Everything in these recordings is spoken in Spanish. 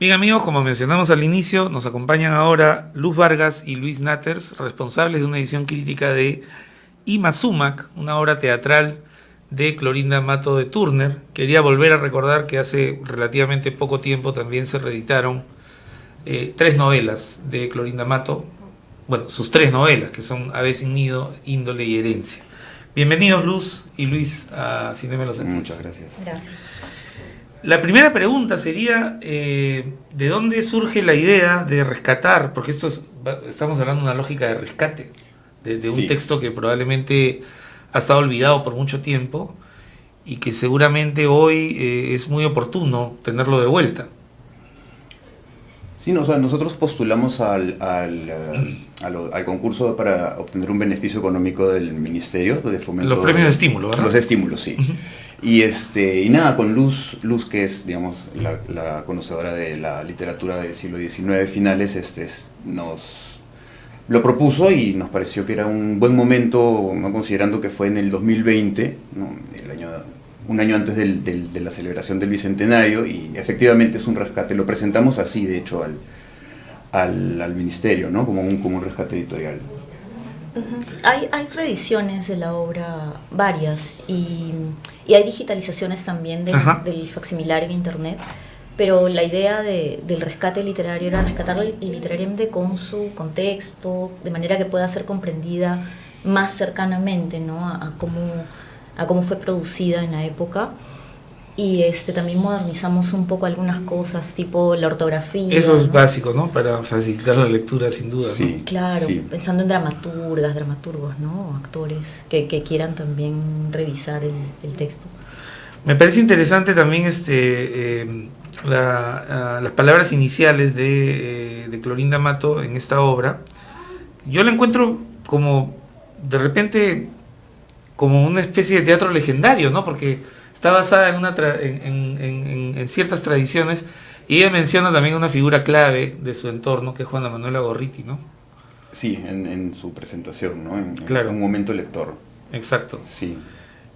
Bien amigos, como mencionamos al inicio, nos acompañan ahora Luz Vargas y Luis Natters, responsables de una edición crítica de Imazumac, una obra teatral de Clorinda Matto de Turner. Quería volver a recordar que hace relativamente poco tiempo también se reeditaron 3 novelas de Clorinda Matto, bueno, sus 3 novelas, que son Ave sin nido, Índole y Herencia. Bienvenidos Luz y Luis a Cinema en los Sentidos. Muchas gracias. Gracias. La primera pregunta sería, ¿de dónde surge la idea de rescatar? Porque estamos hablando de una lógica de rescate, de un texto que probablemente ha estado olvidado por mucho tiempo y que seguramente hoy es muy oportuno tenerlo de vuelta. Sí, no, o sea, nosotros postulamos al concurso para obtener un beneficio económico del Ministerio de Fomento. Los premios de estímulo, ¿verdad? Los estímulos, sí. Y nada, con Luz, que es, digamos, la conocedora de la literatura del siglo XIX finales, nos lo propuso y nos pareció que era un buen momento, ¿no? Considerando que fue en el 2020, ¿no? Un año antes de la celebración del Bicentenario, y efectivamente es un rescate. Lo presentamos así, de hecho, al Ministerio, ¿no? Como un rescate editorial. Hay reediciones de la obra, varias, y hay digitalizaciones también del facsimilar en internet, pero la idea del rescate literario era rescatarla literariamente con su contexto, de manera que pueda ser comprendida más cercanamente, ¿no? a cómo fue producida en la época. Y también modernizamos un poco algunas cosas, tipo la ortografía. Eso es, ¿no?, básico, ¿no? Para facilitar la lectura, sin duda. Sí, ¿no? Claro, sí. Pensando en dramaturgos, ¿no? Actores que quieran también revisar el texto. Me parece interesante también las palabras iniciales de Clorinda Matto en esta obra. Yo la encuentro como, de repente, como una especie de teatro legendario, ¿no? Porque está basada en ciertas tradiciones, y ella menciona también una figura clave de su entorno, que es Juana Manuela Gorriti, ¿no? Sí, en su presentación, ¿no? Claro. En un momento lector. Exacto. Sí.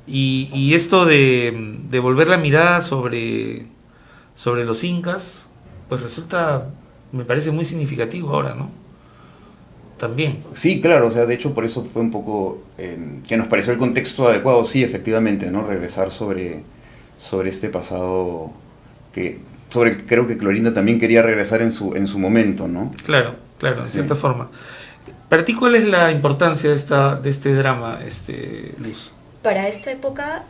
Y esto de volver la mirada sobre los incas, pues resulta, me parece muy significativo ahora, ¿no? También. Sí, claro, o sea, de hecho por eso fue un poco que nos pareció el contexto adecuado, sí, efectivamente, ¿no? Regresar sobre este pasado creo que Clorinda también quería regresar en su momento, ¿no? Claro, de cierta forma. ¿Para ti cuál es la importancia de este drama, Luz? Para esta época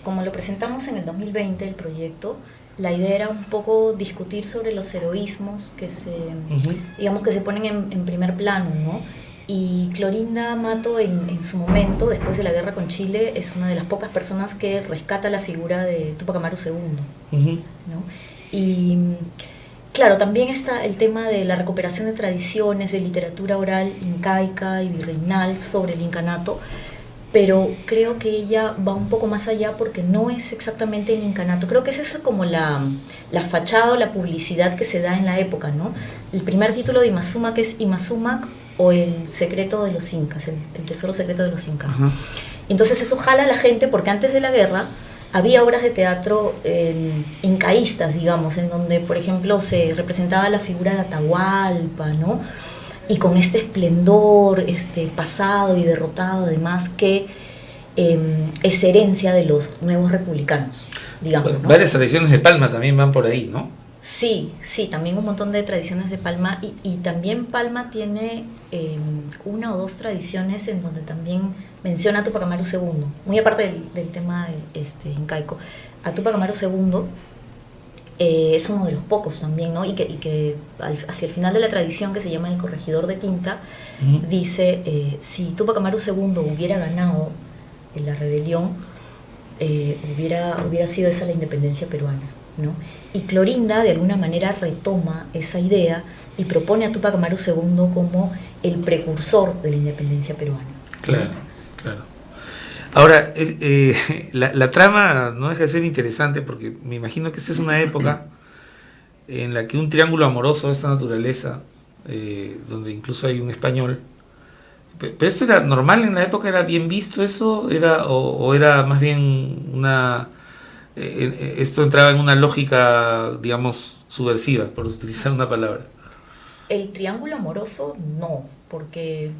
como lo presentamos en el 2020, el proyecto, la idea era un poco discutir sobre los heroísmos que se ponen en primer plano, ¿no? Y Clorinda Matto en su momento, después de la guerra con Chile, es una de las pocas personas que rescata la figura de Túpac Amaru II, ¿no? Y claro, también está el tema de la recuperación de tradiciones, de literatura oral incaica y virreinal sobre el incanato, pero creo que ella va un poco más allá porque no es exactamente el incanato. Creo que es eso como la fachada o la publicidad que se da en la época, ¿no? El primer título de Imazumac es Imazumac o el secreto de los incas, el tesoro secreto de los incas. Uh-huh. Entonces eso jala a la gente porque antes de la guerra había obras de teatro incaístas, digamos, en donde, por ejemplo, se representaba la figura de Atahualpa, ¿no? Y con este esplendor pasado y derrotado, además, que es herencia de los nuevos republicanos, digamos, ¿no? Varias tradiciones de Palma también van por ahí, ¿no? Sí, también un montón de tradiciones de Palma, y también Palma tiene una o dos tradiciones en donde también menciona a Túpac Amaru II, muy aparte del tema incaico. A Túpac Amaru II es uno de los pocos también, ¿no? Y que hacia el final de la tradición, que se llama el corregidor de tinta, dice, si Túpac Amaru II hubiera ganado en la rebelión, hubiera sido esa la independencia peruana, ¿no? Y Clorinda de alguna manera retoma esa idea y propone a Túpac Amaru II como el precursor de la independencia peruana. Claro. Ahora, la trama no deja de ser interesante porque me imagino que esta es una época en la que un triángulo amoroso de esta naturaleza, donde incluso hay un español, pero ¿eso era normal en la época? ¿Era bien visto eso? ¿O era más bien una esto entraba en una lógica, digamos, subversiva, por utilizar una palabra. El triángulo amoroso no, porque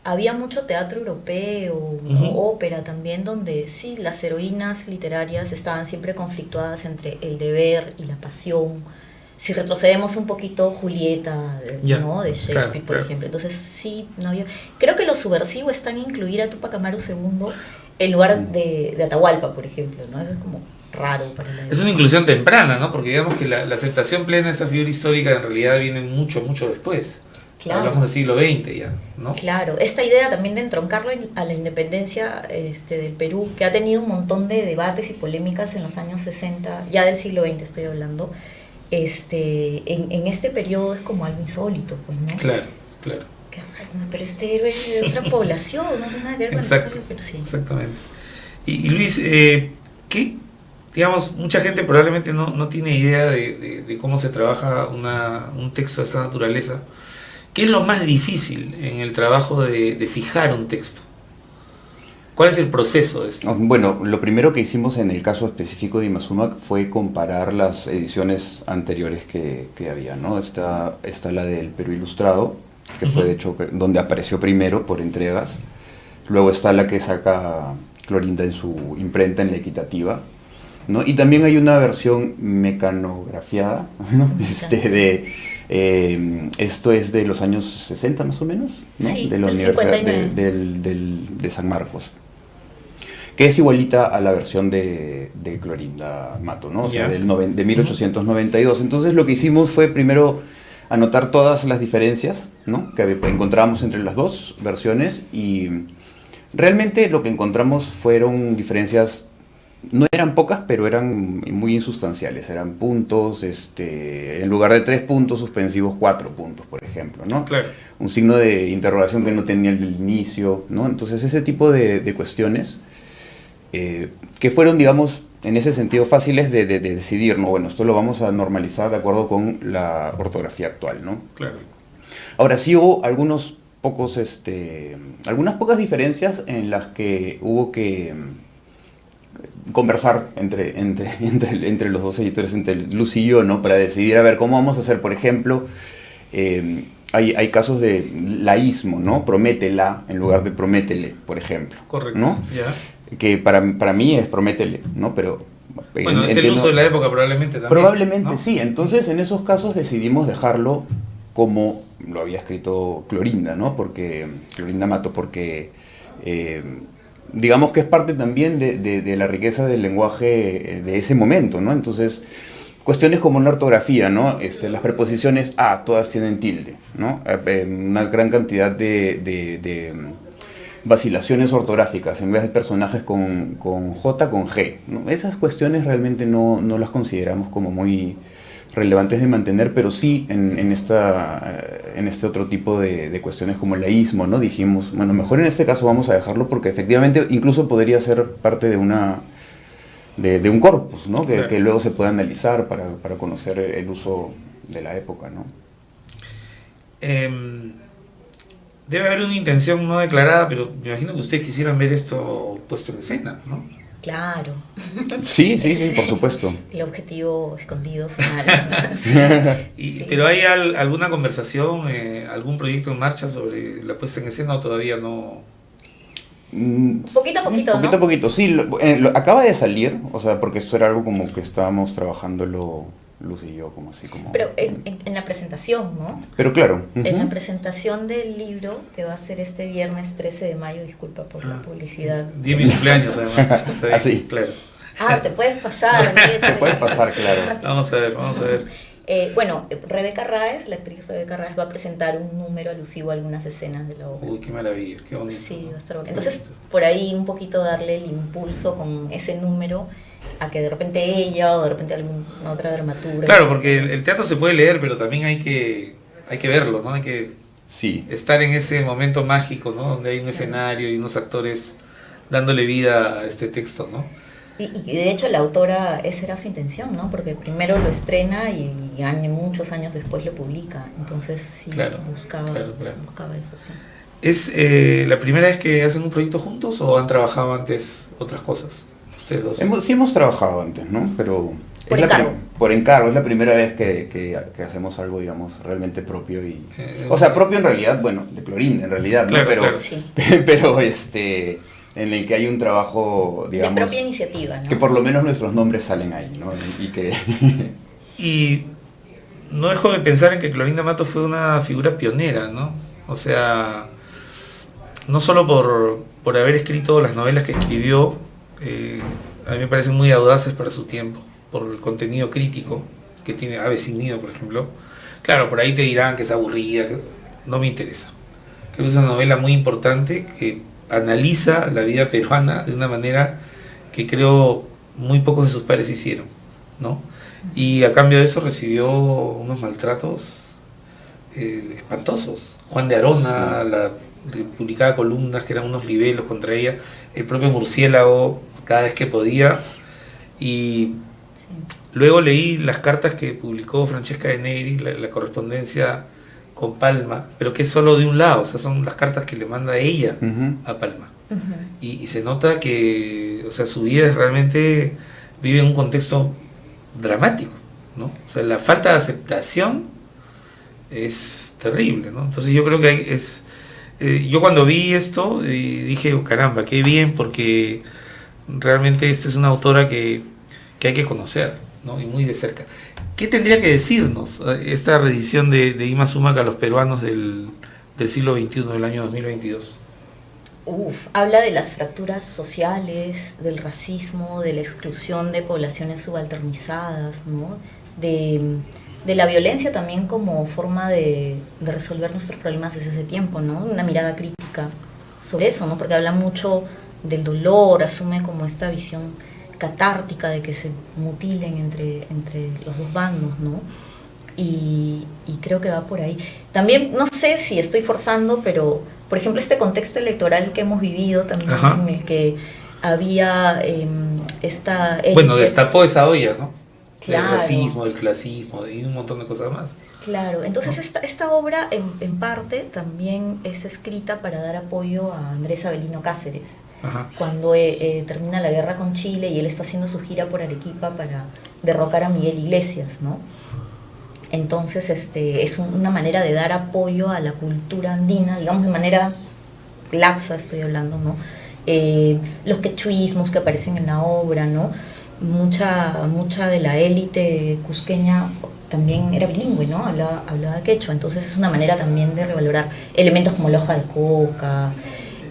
había mucho teatro europeo, ópera también, donde sí, las heroínas literarias estaban siempre conflictuadas entre el deber y la pasión. Si retrocedemos un poquito, Julieta, ¿no? De Shakespeare, por ejemplo. Entonces sí, no había... Creo que lo subversivo está en incluir a Túpac Amaru II en lugar de Atahualpa, por ejemplo, ¿no? Eso es como raro para la época. Es una inclusión temprana, ¿no? Porque digamos que la aceptación plena de esta figura histórica en realidad viene mucho, mucho después. Claro. Hablamos del siglo XX ya, ¿no? Claro, esta idea también de entroncarlo a la independencia del Perú, que ha tenido un montón de debates y polémicas en los años 60, ya del siglo XX estoy hablando, en este periodo es como algo insólito, pues, ¿no? Claro. Pero este héroe es de otra población, no tiene nada que ver con la historia, pero sí. Exactamente. Y Luis, ¿qué? Digamos, mucha gente probablemente no tiene idea de cómo se trabaja un texto de esta naturaleza. ¿Qué es lo más difícil en el trabajo de fijar un texto? ¿Cuál es el proceso de esto? Bueno, lo primero que hicimos en el caso específico de Imazumac fue comparar las ediciones anteriores que había, ¿no? Está la del Perú Ilustrado, que fue de hecho donde apareció primero por entregas. Luego está la que saca Clorinda en su imprenta, en la Equitativa, ¿no? Y también hay una versión mecanografiada, ¿no? Esto es de los años 60 más o menos, ¿no? Sí, de la del Universidad 59. de San Marcos, que es igualita a la versión de Clorinda Mato, ¿no? O sea, de 1892. Entonces lo que hicimos fue primero anotar todas las diferencias, ¿no? Que encontramos entre las dos versiones, y realmente lo que encontramos fueron diferencias. No eran pocas, pero eran muy insustanciales. Eran puntos, en lugar de 3 puntos suspensivos, 4 puntos, por ejemplo, ¿no? Claro. Un signo de interrogación que no tenía el del inicio, ¿no? Entonces ese tipo de cuestiones que fueron, digamos, en ese sentido fáciles de decidir, ¿no? Bueno, esto lo vamos a normalizar de acuerdo con la ortografía actual, ¿no? Claro. Ahora sí hubo algunas pocas diferencias en las que hubo que conversar entre los dos editores, entre Luz y yo, ¿no? Para decidir, a ver, ¿cómo vamos a hacer? Por ejemplo, hay casos de laísmo, ¿no? Prométela en lugar de prométele, por ejemplo. Correcto. ¿No? Ya. Que para mí es prométele, ¿no? Pero bueno, es el uso de la época probablemente también. Probablemente, ¿no? Sí. Entonces, en esos casos decidimos dejarlo como lo había escrito Clorinda, ¿no? Clorinda Mato, porque digamos que es parte también de la riqueza del lenguaje de ese momento, ¿no? Entonces, cuestiones como la ortografía, ¿no? Las preposiciones a, todas tienen tilde, ¿no? Una gran cantidad de vacilaciones ortográficas, en vez de personajes con J, con G, ¿no? Esas cuestiones realmente no las consideramos como muy relevantes de mantener, pero sí en este otro tipo de cuestiones como el laísmo, ¿no? Dijimos, bueno, mejor en este caso vamos a dejarlo porque efectivamente incluso podría ser parte de un corpus, ¿no? Claro. Que luego se puede analizar para conocer el uso de la época, ¿no? Debe haber una intención no declarada, pero me imagino que ustedes quisieran ver esto puesto en escena, ¿no? Claro. Sí, por supuesto. El objetivo escondido final. Sí. ¿Pero hay alguna conversación, algún proyecto en marcha sobre la puesta en escena o todavía no? Poquito a poquito, ¿no? Poquito, sí. Acaba de salir, o sea, porque esto era algo como que estábamos trabajándolo Luz y yo, como así como... Pero en la presentación, ¿no? Pero claro. En la presentación del libro, que va a ser este viernes 13 de mayo, disculpa por la publicidad. Día de mi cumpleaños, además. Así. Claro. Te puedes pasar. Te puedes pasar, claro. Vamos a ver. Bueno, Rebeca Raes, la actriz Rebeca Raes, va a presentar un número alusivo a algunas escenas de la obra. Uy, qué maravilla, qué bonito. Sí, va a estar bonito. Entonces, por ahí un poquito darle el impulso con ese número a que de repente ella o de repente alguna otra dramaturga. Claro, porque el teatro se puede leer, pero también hay que verlo, ¿no? Hay que estar en ese momento mágico, ¿no? Donde hay un escenario y unos actores dándole vida a este texto, ¿no? Y de hecho la autora, esa era su intención, ¿no? Porque primero lo estrena y muchos años después lo publica. Entonces sí, buscaba eso, sí. ¿Es la primera vez que hacen un proyecto juntos o han trabajado antes otras cosas? Ustedes dos. Sí hemos trabajado antes, ¿no? Pero Por es encargo. por encargo, es la primera vez que hacemos algo, digamos, realmente propio y... o sea, propio en realidad, bueno, de Clorinda en realidad, ¿no? Claro, Pero, claro. Sí. pero en el que hay un trabajo, digamos... De propia iniciativa, ¿no? Que por lo menos nuestros nombres salen ahí, ¿no? Y que... Y no dejo de pensar en que Clorinda Mato fue una figura pionera, ¿no? O sea, no solo por haber escrito las novelas que escribió, a mí me parecen muy audaces para su tiempo, por el contenido crítico que tiene Ave sin Nido, por ejemplo. Claro, por ahí te dirán que es aburrida, que no me interesa. Creo que es una novela muy importante que analiza la vida peruana de una manera que creo muy pocos de sus pares hicieron, ¿no? Y a cambio de eso recibió unos maltratos espantosos. Juan de Arona publicaba columnas que eran unos libelos contra ella, el propio Murciélago cada vez que podía, y Sí. luego leí las cartas que publicó Francesca de Negri, la correspondencia con Palma, pero que es solo de un lado, o sea, son las cartas que le manda ella Ujú. a Palma. Ujú. Y se nota que, o sea, su vida es realmente vive en un contexto dramático, ¿no? O sea, la falta de aceptación es terrible, ¿no? Entonces yo creo que yo cuando vi esto dije, "Oh, caramba, qué bien", porque realmente esta es una autora que hay que conocer, ¿no? Y muy de cerca. ¿Qué tendría que decirnos esta reedición de Ima Sumac a los peruanos del siglo XXI, del año 2022? Habla de las fracturas sociales, del racismo, de la exclusión de poblaciones subalternizadas, ¿no? De la violencia también como forma de resolver nuestros problemas desde ese tiempo, ¿no? Una mirada crítica sobre eso, ¿no? Porque habla mucho del dolor, asume como esta visión catártica de que se mutilen entre los dos bandos, ¿no? Y creo que va por ahí. También, no sé si estoy forzando, pero, por ejemplo, este contexto electoral que hemos vivido también, Ajá. en el que había esta élite. Bueno, destapó esa olla, ¿no? Claro. Del racismo, del clasismo y un montón de cosas más. Claro, entonces ¿No? esta obra en parte también es escrita para dar apoyo a Andrés Avelino Cáceres, Ajá. cuando termina la guerra con Chile y él está haciendo su gira por Arequipa para derrocar a Miguel Iglesias, ¿no? Entonces es una manera de dar apoyo a la cultura andina, digamos de manera laxa estoy hablando, ¿no? Los quechuismos que aparecen en la obra, ¿no? Mucha de la élite cusqueña también era bilingüe, ¿no? Hablaba quechua, entonces es una manera también de revalorar elementos como la hoja de coca,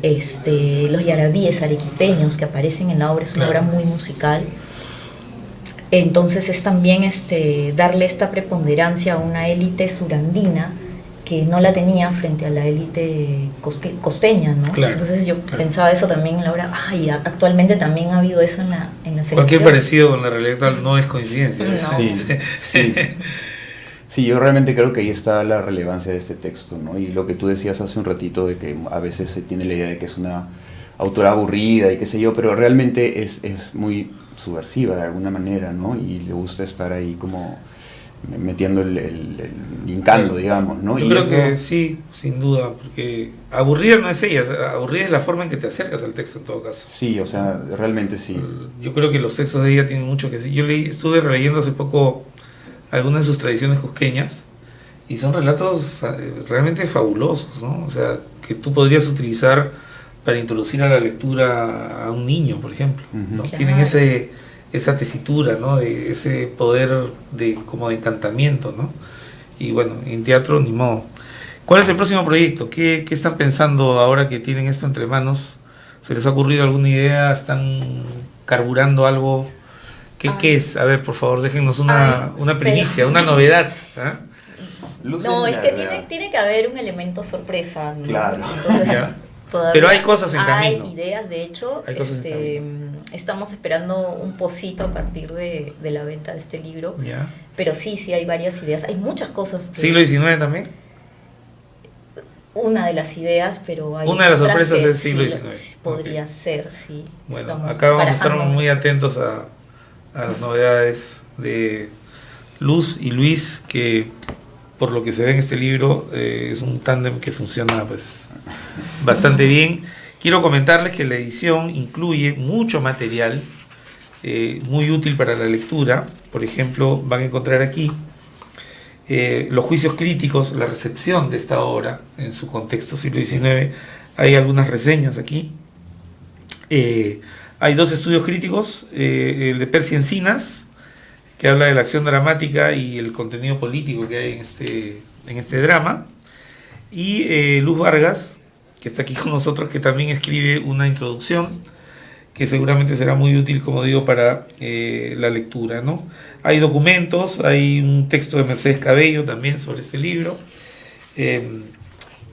los yarabíes arequipeños que aparecen en la obra, es una Claro. obra muy musical. Entonces es también darle esta preponderancia a una élite surandina que no la tenía frente a la élite costeña, ¿no? Claro, Entonces yo claro. pensaba eso también en la obra, y actualmente también ha habido eso en la selección. Cualquier parecido con la realidad actual no es coincidencia. No. Sí. Sí, yo realmente creo que ahí está la relevancia de este texto, ¿no? Y lo que tú decías hace un ratito de que a veces se tiene la idea de que es una autora aburrida y qué sé yo, pero realmente es muy subversiva de alguna manera, ¿no? Y le gusta estar ahí como metiendo el hincando, digamos, ¿no? Yo Y creo eso- que sí, sin duda, porque aburrida no es ella, aburrida es la forma en que te acercas al texto en todo caso. Sí, o sea, realmente sí. Yo creo que los textos de ella tienen mucho que decir. Yo estuve releyendo hace poco algunas de sus tradiciones cusqueñas y son relatos realmente fabulosos, ¿no? O sea, que tú podrías utilizar para introducir a la lectura a un niño, por ejemplo, ¿no? Ujú. Claro. Tienen esa tesitura, ¿no? De ese poder como de encantamiento, ¿no? Y bueno, en teatro ni modo. ¿Cuál es el próximo proyecto? ¿Qué están pensando ahora que tienen esto entre manos? ¿Se les ha ocurrido alguna idea? ¿Están carburando algo? ¿Qué es? A ver, por favor, déjenos una primicia, una novedad. ¿Ah? Luces No, es la- que la- tiene que haber un elemento sorpresa, ¿no? Claro. Entonces, Ya. todavía Pero hay cosas en hay camino. ideas, de hecho, Hay cosas en estamos esperando un pocito a partir de la venta de este libro, ¿Ya? pero sí hay varias ideas, hay muchas cosas. ¿Siglo XIX también? Una de las ideas, pero hay Una de las otras sorpresas que es siglo sí, XIX. podría Ok. ser, sí. Bueno, Estamos acá vamos a estar barajando muy eso. atentos a las novedades de Luz y Luis, que por lo que se ve en este libro es un tándem que funciona pues bastante bien. Quiero comentarles que la edición incluye mucho material muy útil para la lectura. Por ejemplo, van a encontrar aquí los juicios críticos, la recepción de esta obra en su contexto siglo XIX. Hay algunas reseñas aquí. Hay dos estudios críticos, el de Percy Encinas, que habla de la acción dramática y el contenido político que hay en este drama, y Luz Vargas, que está aquí con nosotros, que también escribe una introducción que seguramente será muy útil, como digo, para la lectura, ¿no? Hay documentos, hay un texto de Mercedes Cabello también sobre este libro,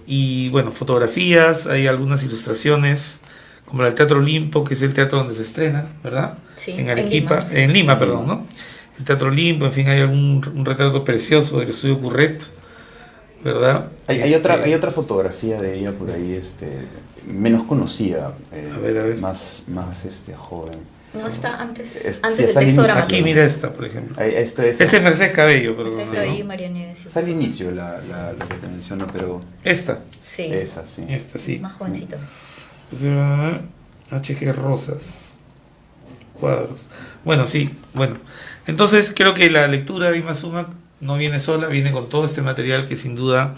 y bueno, fotografías, hay algunas ilustraciones, como el Teatro Olimpo, que es el teatro donde se estrena, ¿verdad? Sí, en Arequipa, en Lima, perdón, ¿no? El Teatro Olimpo, en fin, hay un retrato precioso del estudio Curret, ¿verdad? Hay otra fotografía de ella por ahí, menos conocida, a ver. más joven. No está antes Sí, del está texto al inicio. dramático. Aquí mira esta, por ejemplo. Este Este es Mercedes Cabello, perdón. Mercedes ¿no? Cabello y María Nieves. Está al inicio lo que te menciono, pero Esta, Sí, esa sí. esta sí. más jovencito. HG Rosas, cuadros. Bueno, sí, bueno. Entonces creo que la lectura de Ima Sumac no viene sola, viene con todo este material que sin duda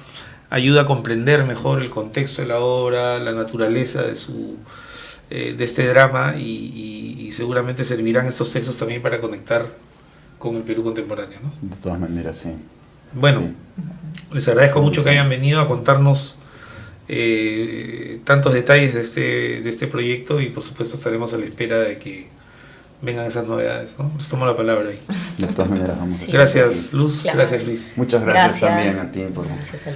ayuda a comprender mejor el contexto de la obra, la naturaleza de este drama, y seguramente servirán estos textos también para conectar con el Perú contemporáneo, ¿no? De todas maneras, sí. Bueno, Sí. les agradezco mucho que hayan venido a contarnos tantos detalles de este proyecto, y por supuesto estaremos a la espera de que vengan esas novedades, ¿no? Les tomo la palabra ahí. De todas maneras, vamos a Sí. hacer Gracias, aquí. Luz. Claro. Gracias, Luis. Muchas gracias también a ti por Gracias a